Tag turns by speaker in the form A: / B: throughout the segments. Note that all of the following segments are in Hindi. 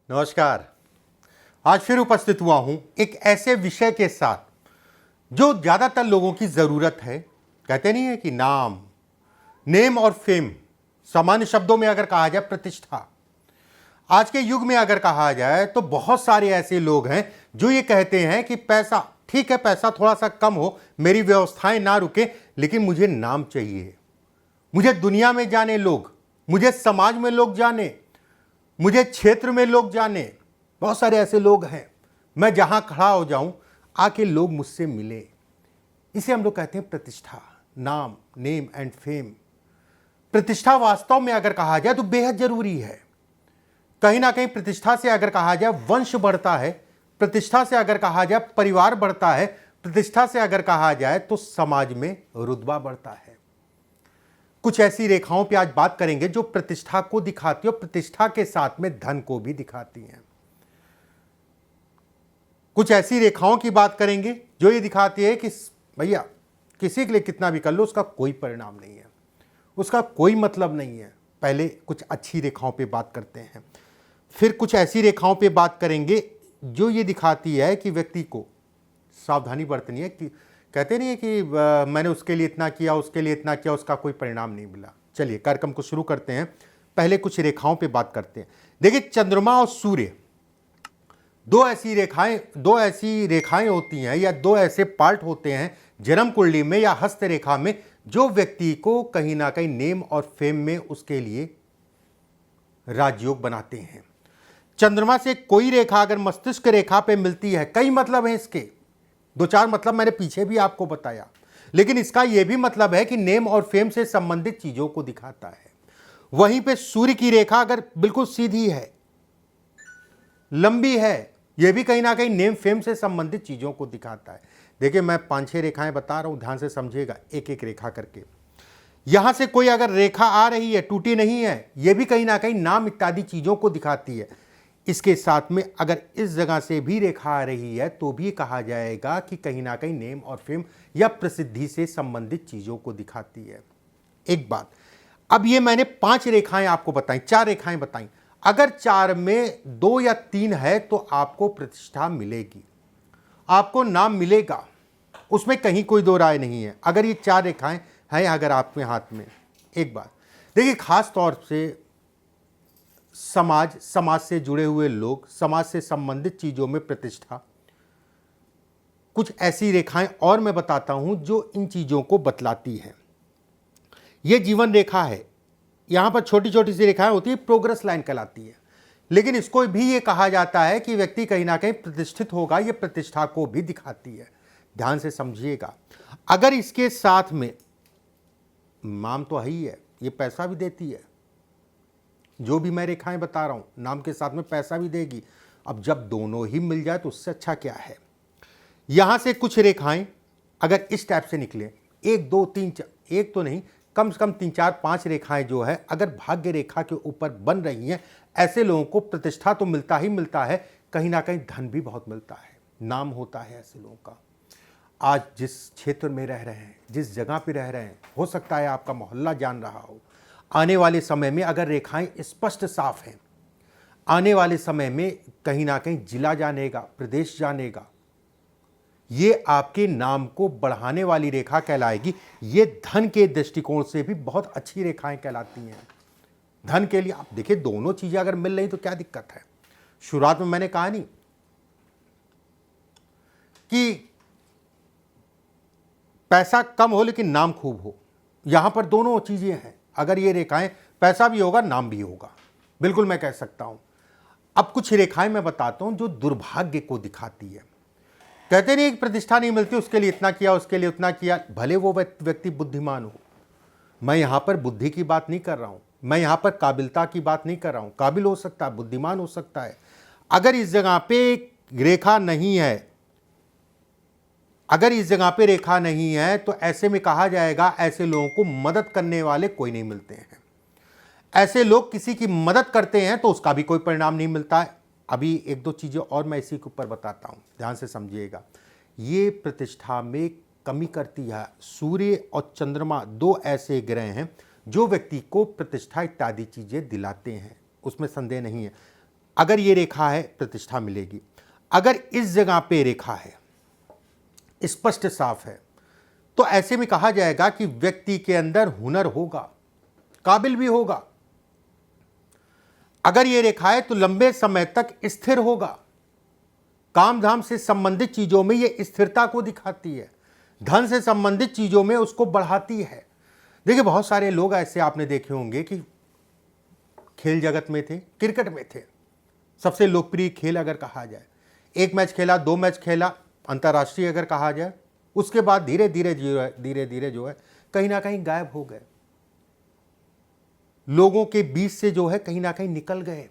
A: नमस्कार। आज फिर उपस्थित हुआ हूं एक ऐसे विषय के साथ जो ज़्यादातर लोगों की ज़रूरत है। कहते नहीं है कि नेम और फेम, सामान्य शब्दों में अगर कहा जाए प्रतिष्ठा। आज के युग में अगर कहा जाए तो बहुत सारे ऐसे लोग हैं जो ये कहते हैं कि पैसा ठीक है, पैसा थोड़ा सा कम हो, मेरी व्यवस्थाएं ना रुके, लेकिन मुझे नाम चाहिए, मुझे दुनिया में जाने लोग, मुझे समाज में लोग जाने, मुझे क्षेत्र में लोग जाने। बहुत सारे ऐसे लोग हैं, मैं जहां खड़ा हो जाऊं आके लोग मुझसे मिले। इसे हम लोग कहते हैं प्रतिष्ठा, नाम, नेम एंड फेम। प्रतिष्ठा वास्तव में अगर कहा जाए तो बेहद जरूरी है। कहीं ना कहीं प्रतिष्ठा से अगर कहा जाए वंश बढ़ता है, प्रतिष्ठा से अगर कहा जाए परिवार बढ़ता है, प्रतिष्ठा से अगर कहा जाए तो समाज में रुतबा बढ़ता है। कुछ ऐसी रेखाओं पे आज बात करेंगे जो प्रतिष्ठा को दिखाती है और प्रतिष्ठा के साथ में धन को भी दिखाती हैं। कुछ ऐसी रेखाओं की बात करेंगे जो ये दिखाती है कि भैया किसी के लिए कितना भी कर लो उसका कोई परिणाम नहीं है, उसका कोई मतलब नहीं है। पहले कुछ अच्छी रेखाओं पे बात करते हैं, फिर कुछ ऐसी रेखाओं पे बात करेंगे जो ये दिखाती है कि व्यक्ति को सावधानी बरतनी है। कि कहते नहीं है कि मैंने उसके लिए इतना किया, उसके लिए इतना किया, उसका कोई परिणाम नहीं मिला। चलिए कार्यक्रम को शुरू करते हैं। पहले कुछ रेखाओं पे बात करते हैं। देखिए, चंद्रमा और सूर्य दो ऐसी रेखाएं होती हैं या दो ऐसे पार्ट होते हैं जन्म कुंडली में या हस्त रेखा में जो व्यक्ति को कहीं ना कहीं नेम और फेम में उसके लिए राजयोग बनाते हैं। चंद्रमा से कोई रेखा अगर मस्तिष्क रेखा पे मिलती है, कई मतलब है इसके, दो चार मतलब मैंने पीछे भी आपको बताया, लेकिन इसका यह भी मतलब है कि नेम और फेम से संबंधित चीजों को दिखाता है। वहीं पे सूर्य की रेखा अगर बिल्कुल सीधी है, लंबी है, यह भी कहीं ना कहीं नेम फेम से संबंधित चीजों को दिखाता है। देखिए, मैं 5-6 रेखाएं बता रहा हूं, ध्यान से समझिएगा एक एक रेखा करके। यहां से कोई अगर रेखा आ रही है, टूटी नहीं है, यह भी कहीं ना कहीं नाम इत्यादि चीजों को दिखाती है। इसके साथ में अगर इस जगह से भी रेखा आ रही है तो भी कहा जाएगा कि कहीं ना कहीं नेम और फेम या प्रसिद्धि से संबंधित चीजों को दिखाती है। एक बात, अब ये मैंने 5 रेखाएं आपको बताई, 4 रेखाएं बताई। अगर 4 में 2 या 3 है तो आपको प्रतिष्ठा मिलेगी, आपको नाम मिलेगा, उसमें कहीं कोई दो राय नहीं है। अगर ये 4 रेखाएं हैं अगर आपके हाथ में। एक बात देखिए, खास तौर से समाज से जुड़े हुए लोग, समाज से संबंधित चीजों में प्रतिष्ठा, कुछ ऐसी रेखाएं और मैं बताता हूं जो इन चीजों को बतलाती हैं। यह जीवन रेखा है, यहां पर छोटी छोटी सी रेखाएं होती है, प्रोग्रेस लाइन कहलाती है। लेकिन इसको भी ये कहा जाता है कि व्यक्ति कहीं ना कहीं प्रतिष्ठित होगा, यह प्रतिष्ठा को भी दिखाती है। ध्यान से समझिएगा। अगर इसके साथ में नाम तो है ही है, ये पैसा भी देती है। जो भी मैं रेखाएं बता रहा हूं, नाम के साथ में पैसा भी देगी। अब जब दोनों ही मिल जाए तो उससे अच्छा क्या है। यहां से कुछ रेखाएं अगर इस टाइप से निकले, 1 2 3 4, एक तो नहीं, कम से कम 3 4 5 रेखाएं जो है अगर भाग्य रेखा के ऊपर बन रही हैं, ऐसे लोगों को प्रतिष्ठा तो मिलता ही मिलता है, कहीं ना कहीं धन भी बहुत मिलता है, नाम होता है ऐसे लोगों का। आज जिस क्षेत्र में रह रहे हैं, जिस जगह पे रह रहे हैं, हो सकता है आपका मोहल्ला जान रहा हो। आने वाले समय में अगर रेखाएं स्पष्ट साफ हैं, आने वाले समय में कहीं ना कहीं जिला जानेगा, प्रदेश जानेगा, ये आपके नाम को बढ़ाने वाली रेखा कहलाएगी। ये धन के दृष्टिकोण से भी बहुत अच्छी रेखाएं कहलाती हैं। धन के लिए आप देखिए, दोनों चीजें अगर मिल रही तो क्या दिक्कत है। शुरुआत में मैंने कहा नहीं कि पैसा कम हो लेकिन नाम खूब हो, यहां पर दोनों चीजें हैं। अगर ये रेखाएं, पैसा भी होगा, नाम भी होगा, बिल्कुल मैं कह सकता हूं। अब कुछ रेखाएं मैं बताता हूं जो दुर्भाग्य को दिखाती है। कहते नहीं, एक प्रतिष्ठा नहीं मिलती, उसके लिए इतना किया, उसके लिए उतना किया, भले वो व्यक्ति बुद्धिमान हो। मैं यहां पर बुद्धि की बात नहीं कर रहा हूं, मैं यहां पर काबिलता की बात नहीं कर रहा हूं। काबिल हो सकता है, बुद्धिमान हो सकता है। अगर इस जगह पे रेखा नहीं है, अगर इस जगह पे रेखा नहीं है तो ऐसे में कहा जाएगा ऐसे लोगों को मदद करने वाले कोई नहीं मिलते हैं। ऐसे लोग किसी की मदद करते हैं तो उसका भी कोई परिणाम नहीं मिलता है। अभी 1-2 चीजें और मैं इसी के ऊपर बताता हूं, ध्यान से समझिएगा। ये प्रतिष्ठा में कमी करती है। सूर्य और चंद्रमा 2 ऐसे ग्रह हैं जो व्यक्ति को प्रतिष्ठा इत्यादि चीजें दिलाते हैं, उसमें संदेह नहीं है। अगर ये रेखा है प्रतिष्ठा मिलेगी। अगर इस जगह पे रेखा है स्पष्ट साफ है तो ऐसे में कहा जाएगा कि व्यक्ति के अंदर हुनर होगा, काबिल भी होगा। अगर ये रेखा है तो लंबे समय तक स्थिर होगा। काम धाम से संबंधित चीजों में ये स्थिरता को दिखाती है, धन से संबंधित चीजों में उसको बढ़ाती है। देखिए बहुत सारे लोग ऐसे आपने देखे होंगे कि खेल जगत में थे, क्रिकेट में थे, सबसे लोकप्रिय खेल अगर कहा जाए, एक मैच खेला, 2 मैच खेला, अंतर्राष्ट्रीय अगर कहा जाए, उसके बाद धीरे धीरे जो है कहीं ना कहीं गायब हो गए, लोगों के बीच से जो है कहीं ना कहीं निकल गए।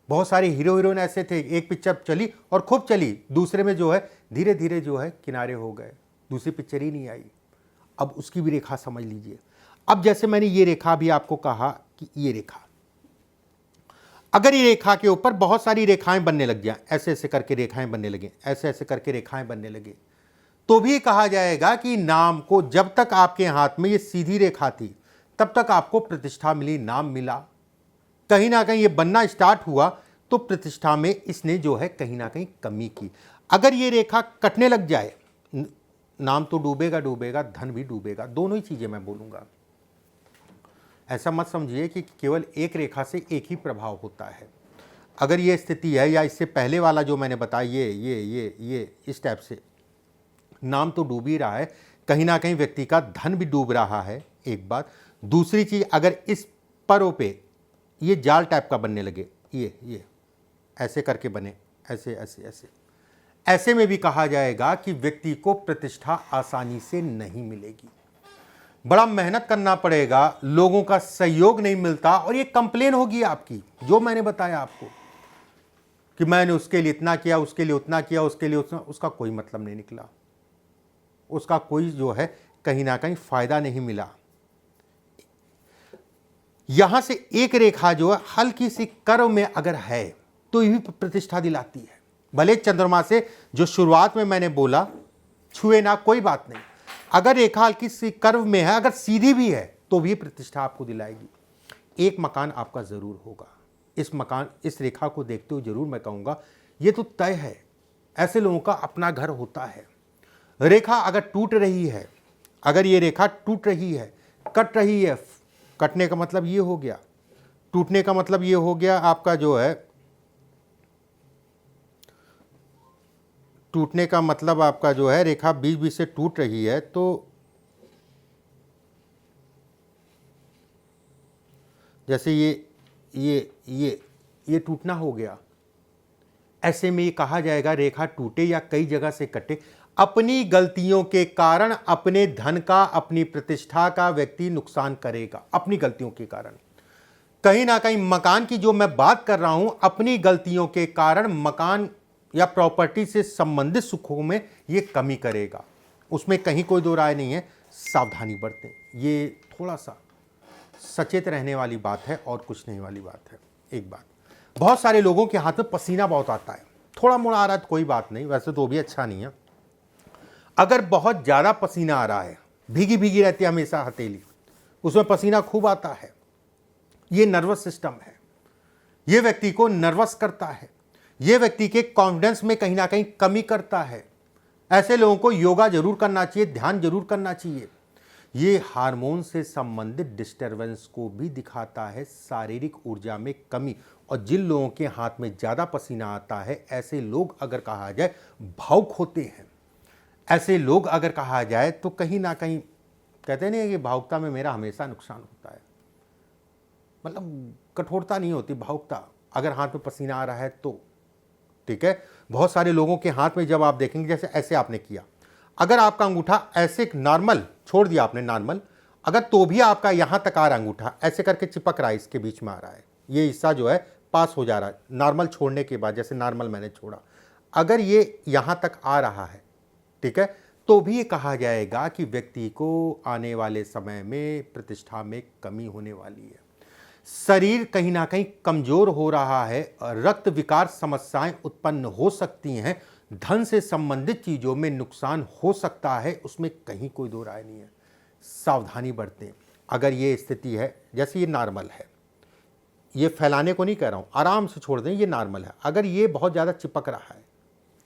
A: बहुत सारे हीरो हीरोइन ऐसे थे, एक पिक्चर चली और खूब चली, दूसरे में जो है धीरे धीरे जो है किनारे हो गए, दूसरी पिक्चर ही नहीं आई। अब उसकी भी रेखा समझ लीजिए। अब जैसे मैंने ये रेखा भी आपको कहा कि ये रेखा, अगर ये रेखा के ऊपर बहुत सारी रेखाएं बनने लग जाए, ऐसे ऐसे करके रेखाएं बनने लगे, ऐसे ऐसे करके रेखाएं बनने लगे, तो भी कहा जाएगा कि नाम को, जब तक आपके हाथ में ये सीधी रेखा थी तब तक आपको प्रतिष्ठा मिली, नाम मिला। कहीं ना कहीं ये बनना स्टार्ट हुआ तो प्रतिष्ठा में इसने जो है कहीं ना कहीं कमी की। अगर ये रेखा कटने लग जाए, नाम तो डूबेगा डूबेगा, धन भी डूबेगा, दोनों ही चीजें मैं बोलूंगा। ऐसा मत समझिए कि केवल एक रेखा से एक ही प्रभाव होता है। अगर ये स्थिति है या इससे पहले वाला जो मैंने बताया, ये इस टाइप से नाम तो डूब ही रहा है, कहीं ना कहीं व्यक्ति का धन भी डूब रहा है, एक बात। दूसरी चीज, अगर इस परों पे ये जाल टाइप का बनने लगे, ये ऐसे करके बने, ऐसे ऐसे ऐसे, ऐसे में भी कहा जाएगा कि व्यक्ति को प्रतिष्ठा आसानी से नहीं मिलेगी, बड़ा मेहनत करना पड़ेगा, लोगों का सहयोग नहीं मिलता, और ये कंप्लेन होगी आपकी, जो मैंने बताया आपको कि मैंने उसके लिए इतना किया, उसके लिए उतना किया, उसके लिए उतना, उसका कोई मतलब नहीं निकला, उसका कोई जो है कहीं ना कहीं फायदा नहीं मिला। यहां से एक रेखा जो है हल्की सी कर्व में अगर है तो ये भी प्रतिष्ठा दिलाती है। भले चंद्रमा से जो शुरुआत में मैंने बोला छुए ना, कोई बात नहीं, अगर रेखा हल्की सी कर्व में है, अगर सीधी भी है तो भी प्रतिष्ठा आपको दिलाएगी। एक मकान आपका जरूर होगा, इस रेखा को देखते हुए जरूर मैं कहूंगा ये तो तय है, ऐसे लोगों का अपना घर होता है। रेखा अगर टूट रही है, अगर ये रेखा टूट रही है, कट रही है, कटने का मतलब ये हो गया, टूटने का मतलब ये हो गया आपका जो है, टूटने का मतलब आपका जो है रेखा बीच बीच से टूट रही है, तो जैसे ये टूटना हो गया, ऐसे में ये कहा जाएगा रेखा टूटे या कई जगह से कटे, अपनी गलतियों के कारण अपने धन का, अपनी प्रतिष्ठा का व्यक्ति नुकसान करेगा, अपनी गलतियों के कारण। कहीं ना कहीं मकान की जो मैं बात कर रहा हूं, अपनी गलतियों के कारण मकान या प्रॉपर्टी से संबंधित सुखों में ये कमी करेगा, उसमें कहीं कोई दो राय नहीं है। सावधानी बरतें, ये थोड़ा सा सचेत रहने वाली बात है और कुछ नहीं वाली बात है। एक बात, बहुत सारे लोगों के हाथ में पसीना बहुत आता है, थोड़ा मोड़ा आ रहा है तो कोई बात नहीं, वैसे तो भी अच्छा नहीं है। अगर बहुत ज़्यादा पसीना आ रहा है, भीगी भीगी रहती है हमेशा हथेली, उसमें पसीना खूब आता है, ये नर्वस सिस्टम है, ये व्यक्ति को नर्वस करता है, ये व्यक्ति के कॉन्फिडेंस में कहीं ना कहीं कमी करता है। ऐसे लोगों को योगा जरूर करना चाहिए, ध्यान जरूर करना चाहिए। ये हार्मोन से संबंधित डिस्टरबेंस को भी दिखाता है, शारीरिक ऊर्जा में कमी। और जिन लोगों के हाथ में ज़्यादा पसीना आता है, ऐसे लोग अगर कहा जाए भावुक होते हैं, ऐसे लोग अगर कहा जाए तो कहीं ना कहीं कहते नहीं है कि भावुकता में मेरा हमेशा नुकसान होता है, मतलब कठोरता नहीं होती, भावुकता। अगर हाथ में पसीना आ रहा है तो ठीक है। बहुत सारे लोगों के हाथ में जब आप देखेंगे, जैसे ऐसे आपने किया, अगर आपका अंगूठा ऐसे नॉर्मल छोड़ दिया आपने, नॉर्मल, अगर तो भी आपका यहां तक आ रहा अंगूठा ऐसे करके चिपक रहा है, इसके बीच में आ रहा है, ये हिस्सा जो है पास हो जा रहा है नॉर्मल छोड़ने के बाद, जैसे नॉर्मल मैंने छोड़ा, अगर ये यहां तक आ रहा है, ठीक है, तो भी ये कहा जाएगा कि व्यक्ति को आने वाले समय में प्रतिष्ठा में कमी होने वाली है। शरीर कहीं ना कहीं कमजोर हो रहा है, रक्त विकार समस्याएं उत्पन्न हो सकती हैं, धन से संबंधित चीजों में नुकसान हो सकता है, उसमें कहीं कोई दो राय नहीं है। सावधानी बरतें। अगर ये स्थिति है, जैसे ये नॉर्मल है, ये फैलाने को नहीं कह रहा हूँ, आराम से छोड़ दें, ये नॉर्मल है। अगर ये बहुत ज़्यादा चिपक रहा है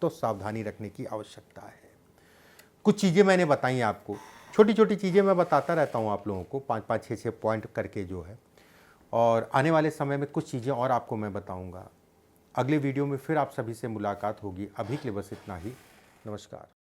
A: तो सावधानी रखने की आवश्यकता है। कुछ चीज़ें मैंने बताई आपको, छोटी छोटी चीज़ें मैं बताता रहता हूँ आप लोगों को, 5-5, 6-6 पॉइंट करके जो है। और आने वाले समय में कुछ चीज़ें और आपको मैं बताऊँगा। अगले वीडियो में फिर आप सभी से मुलाकात होगी। अभी के लिए बस इतना ही। नमस्कार।